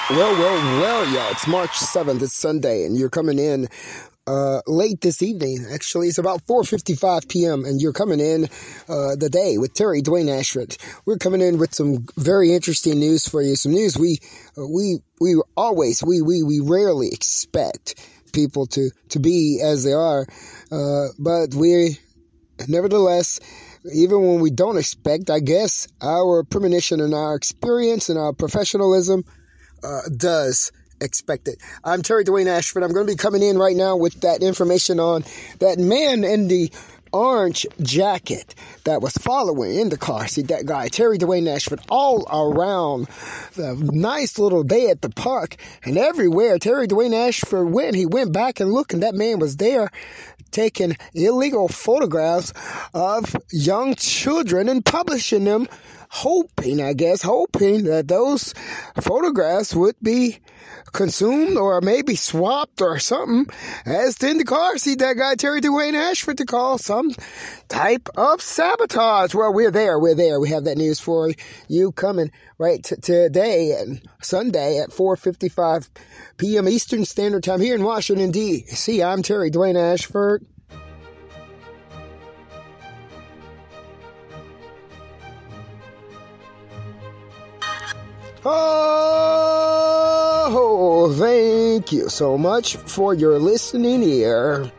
Well, y'all. It's March 7th. It's Sunday, and you're coming in late this evening. Actually, it's about 4:55 p.m., and you're coming in the day with Terry Dwayne Ashford. We're coming in with some very interesting news for you. Some news we rarely expect people to be as they are, but we, nevertheless, even when we don't expect, I guess, our premonition and our experience and our professionalism does expect it. I'm Terry Dwayne Ashford. I'm going to be coming in right now with that information on that man in the orange jacket that was following in the car. See, that guy, Terry Dwayne Ashford, all around the nice little day at the park and everywhere Terry Dwayne Ashford went, he went back and looked, and that man was there taking illegal photographs of young children and publishing them, hoping that those photographs would be consumed or maybe swapped or something as in the car. See, that guy Terry Dwayne Ashford to call some type of sabotage. Well, we're there. We have that news for you coming right today and Sunday at 4:55 p.m. Eastern Standard Time here in Washington, D.C. I'm Terry Dwayne Ashford. Oh, thank you so much for your listening ear.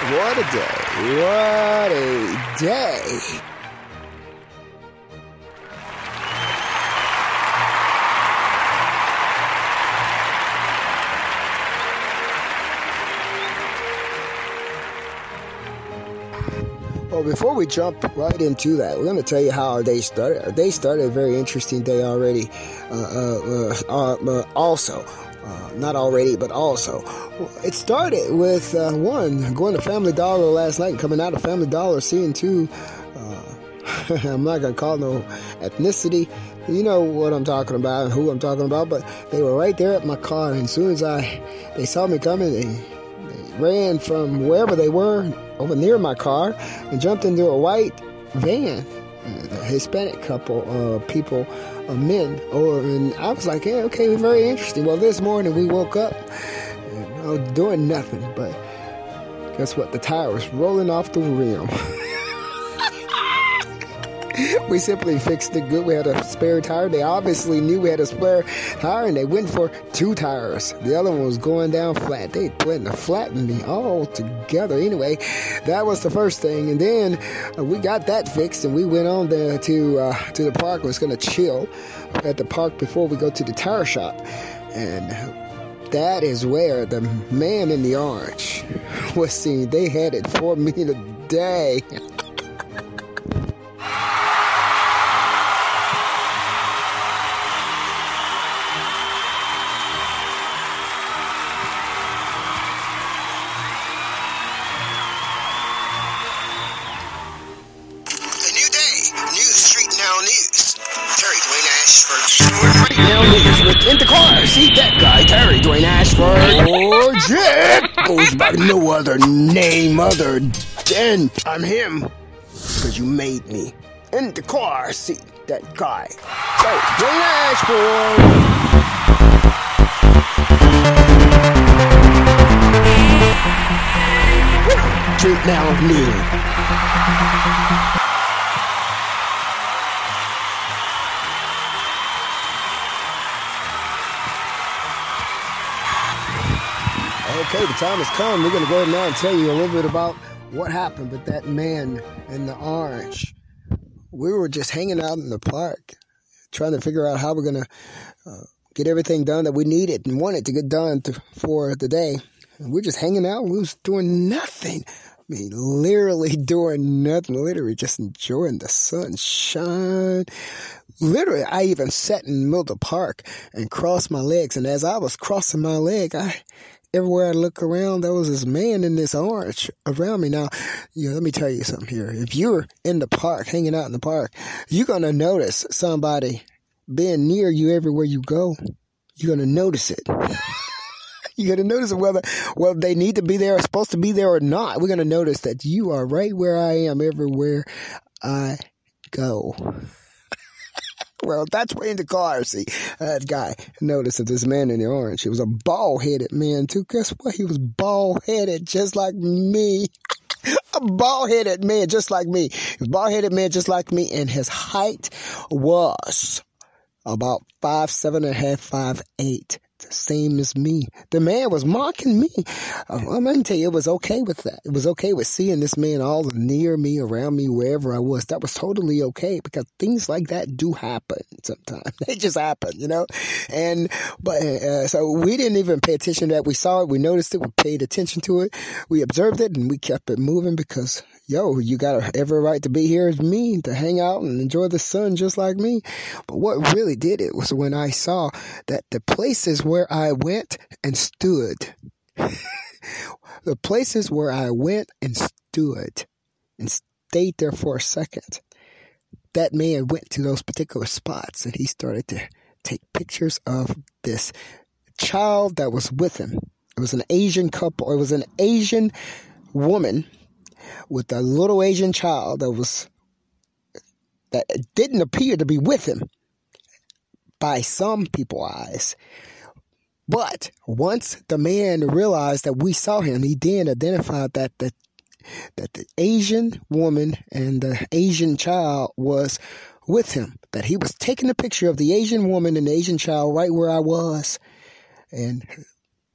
What a day. What a day. Well, before we jump right into that, we're going to tell you how our day started. Our day started a very interesting day already. It started with one, going to Family Dollar last night, coming out of Family Dollar, seeing two, I'm not going to call no ethnicity. You know what I'm talking about and who I'm talking about, but they were right there at my car. And as soon as they saw me coming, they ran from wherever they were over near my car and jumped into a white van. A Hispanic couple, men. And I was like, yeah, okay, very interesting. Well, this morning we woke up and I was doing nothing, but guess what? The tire was rolling off the rim. We simply fixed it good. We had a spare tire. They obviously knew we had a spare tire, and they went for two tires. The other one was going down flat. They planned to flatten me all together. Anyway, that was the first thing. And then we got that fixed, and we went on to the park. We was going to chill at the park before we go to the tire shop. And that is where the man in the orange was seen. They had it for me today. StreetNOW News. Terry Dwayne Ashford. StreetNOW News with In the Car Seat That Guy, Terry Dwayne Ashford. Or Jet goes by no other name other than I'm him. Because you made me. In the Car Seat That Guy, Terry Dwayne Ashford. StreetNOW News. Okay, the time has come. We're going to go ahead now and tell you a little bit about what happened with that man in the orange. We were just hanging out in the park, trying to figure out how we're going to get everything done that we needed and wanted to get done for the day. And we're just hanging out. We was doing nothing. I mean, literally doing nothing. Literally just enjoying the sunshine. Literally, I even sat in the middle of the park and crossed my legs. And as I was crossing my leg, everywhere I look around, there was this man in this orange around me. Now, let me tell you something here. If you're in the park, hanging out in the park, you're going to notice somebody being near you everywhere you go. You're going to notice it. You're going to notice whether they need to be there or supposed to be there or not. We're going to notice that you are right where I am everywhere I go. Well, that's where in the car, see, that guy noticed that this man in the orange, he was a bald-headed man, too. Guess what? He was bald-headed just like me. A bald-headed man just like me. He was a bald-headed man just like me, and his height was about 5'7.5", 5'8". The same as me. The man was mocking me. I'm going to tell you, it was okay with that. It was okay with seeing this man all near me, around me, wherever I was. That was totally okay, because things like that do happen sometimes. They just happen, you know? So we didn't even pay attention to that. We saw it. We noticed it. We paid attention to it. We observed it, and we kept it moving because, you got every right to be here as me, to hang out and enjoy the sun just like me. But what really did it was when I saw that the places where I went and stood, the places where I went and stood and stayed there for a second, that man went to those particular spots and he started to take pictures of this child that was with him. It was an Asian couple. It was an Asian woman with a little Asian child that didn't appear to be with him by some people's eyes. But once the man realized that we saw him, he then identified that the Asian woman and the Asian child was with him, that he was taking a picture of the Asian woman and the Asian child right where I was and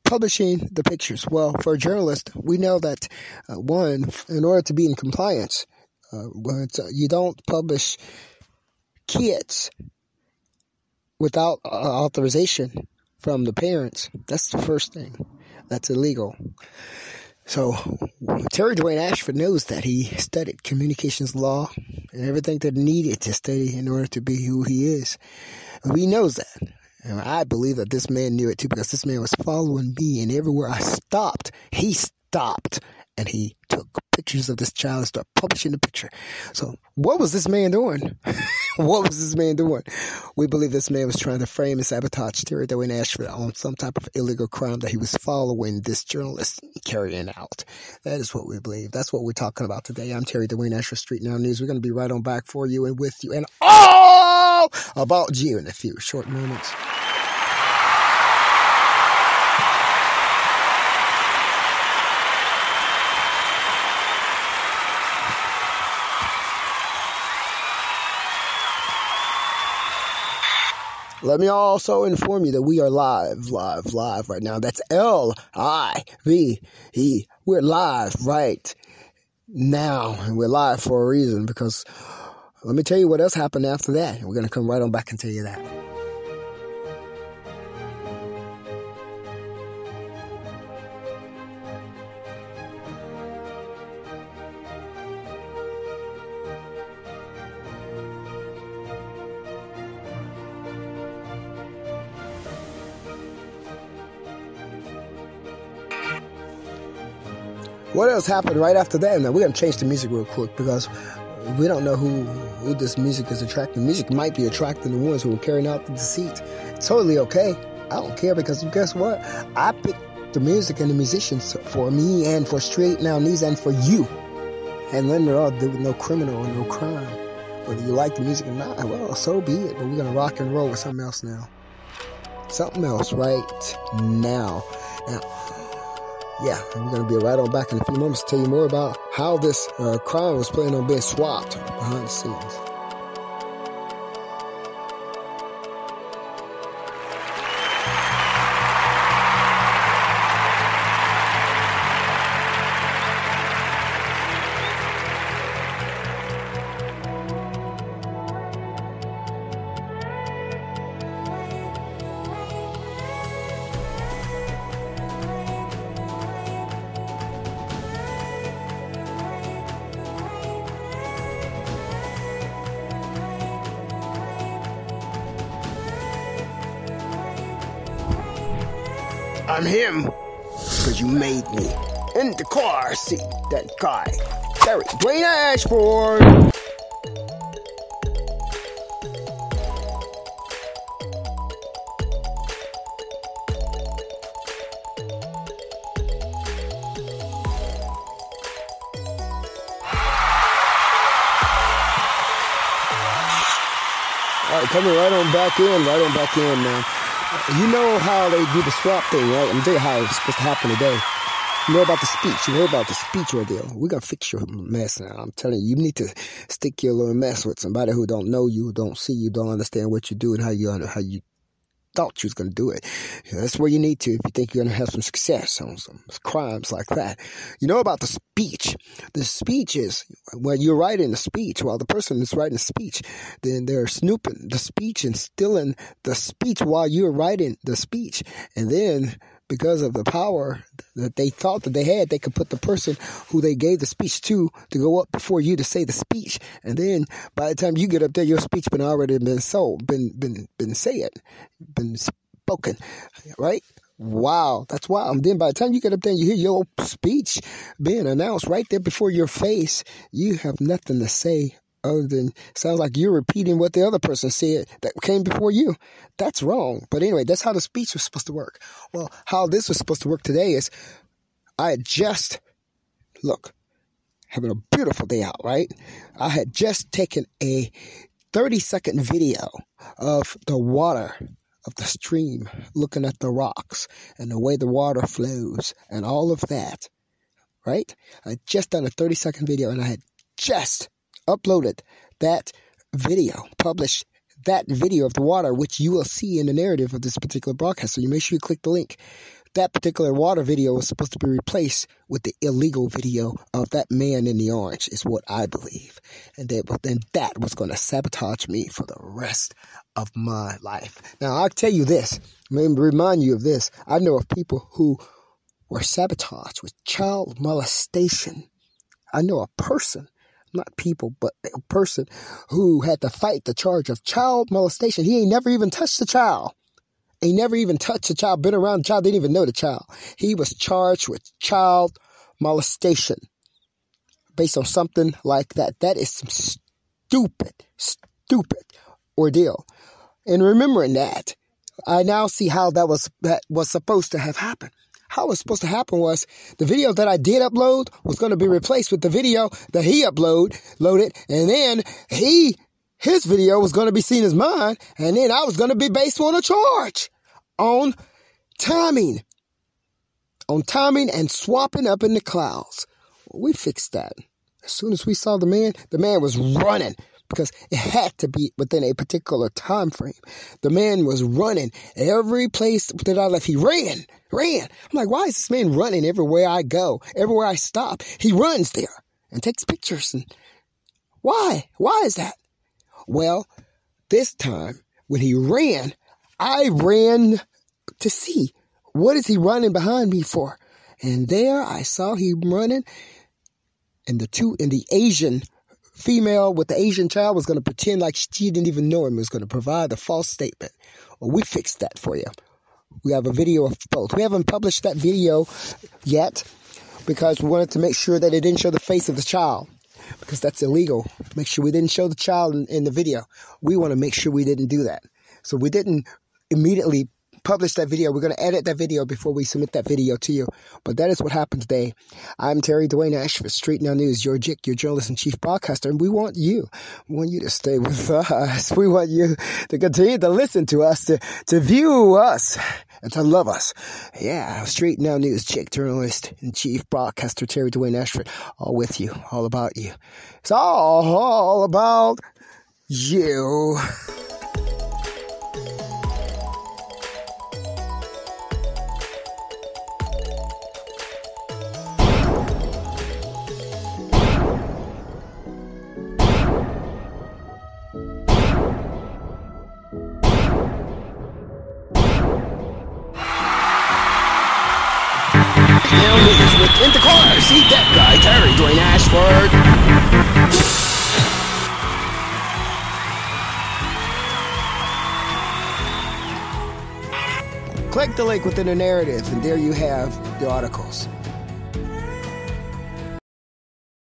publishing the pictures. Well, for a journalist, we know that, in order to be in compliance, you don't publish kids without authorization from the parents. That's the first thing. That's illegal. So Terry Dwayne Ashford knows that. He studied communications law and everything that he needed to study in order to be who he is. And he knows that. And I believe that this man knew it too, because this man was following me, and everywhere I stopped, he stopped. And he took pictures of this child and started publishing the picture. So what was this man doing? What was this man doing? We believe this man was trying to frame and sabotage Terry Dwayne Ashford on some type of illegal crime that he was following this journalist carrying out. That is what we believe. That's what we're talking about today. I'm Terry Dwayne Ashford, StreetNOW News. We're going to be right on back for you and with you and all about you in a few short moments. Let me also inform you that we are live right now. That's L-I-V-E. We're live right now, and we're live for a reason, because let me tell you what else happened after that. We're going to come right on back and tell you that. What else happened right after that? Now, we're going to change the music real quick, because we don't know who this music is attracting. Music might be attracting the ones who are carrying out the deceit. It's totally okay. I don't care, because guess what? I picked the music and the musicians for me and for StreetNOW News and for you. And then they're all with no criminal or no crime. Whether you like the music or not, well, so be it. But we're going to rock and roll with something else now. Something else right now. Yeah, we're going to be right on back in a few moments to tell you more about how this crime was planning on being swapped behind the scenes. I'm him, because you made me. In the car seat, that guy, Terry Dwayne Ashford. coming right on back in, man. You know how they do the swap thing, right? I'm telling you how it's supposed to happen today. You know about the speech. You heard about the speech ordeal. We're going to fix your mess now. I'm telling you, you need to stick your little mess with somebody who don't know you, who don't see you, don't understand what you do and how you thought you was going to do it. That's where you need to if you think you're going to have some success on some crimes like that. You know about the speech. The speech is when you're writing the speech, while the person is writing the speech, then they're snooping the speech and stealing the speech while you're writing the speech. And then because of the power that they thought that they had, they could put the person who they gave the speech to go up before you to say the speech. And then by the time you get up there, your speech been already been sold, been said, been spoken, right? Wow, that's wild. And then by the time you get up there and you hear your speech being announced right there before your face, you have nothing to say other than sounds like you're repeating what the other person said that came before you. That's wrong. But anyway, that's how the speech was supposed to work. Well, how this was supposed to work today is I had just, having a beautiful day out, right? I had just taken a 30-second video of the water of the stream, looking at the rocks and the way the water flows and all of that, right? I had just done a 30-second video and I had just uploaded that video, published that video of the water, which you will see in the narrative of this particular broadcast. So you make sure you click the link. That particular water video was supposed to be replaced with the illegal video of that man in the orange, is what I believe. And then that was going to sabotage me for the rest of my life. Now, I'll tell you this, remind you of this. I know of people who were sabotaged with child molestation. I know a person, not people, but a person who had to fight the charge of child molestation. He ain't never even touched the child. He never even touched the child, been around the child, didn't even know the child. He was charged with child molestation based on something like that. That is some stupid ordeal. And remembering that, I now see how that was supposed to have happened. How it was supposed to happen was the video that I did upload was going to be replaced with the video that he loaded, and then his video was going to be seen as mine, and then I was going to be based on a charge on timing and swapping up in the clouds. Well, we fixed that. As soon as we saw the man was running because it had to be within a particular time frame. The man was running every place that I left. He ran. I'm like, why is this man running everywhere I go, everywhere I stop? He runs there and takes pictures. And why? Why is that? Well, this time when he ran, I ran to see what is he running behind me for. And there I saw him running, and the Asian female with the Asian child was going to pretend like she didn't even know him, was going to provide a false statement. Well, we fixed that for you. We have a video of both. We haven't published that video yet because we wanted to make sure that it didn't show the face of the child, because that's illegal. Make sure we didn't show the child in the video. We want to make sure we didn't do that. So we didn't immediately publish that video. We're going to edit that video before we submit that video to you. But that is what happened today. I'm Terry Dwayne Ashford, StreetNOW News, your jIC, your journalist and chief broadcaster, and we want you to stay with us. We want you to continue to listen to us, to view us, and to love us. Yeah, StreetNOW News, jIC, journalist and chief broadcaster, Terry Dwayne Ashford, all with you, all about you. It's all about you. Now news with indacarseat-datguy, Terry Dwayne Ashford. Click the link within the narrative, and there you have the articles.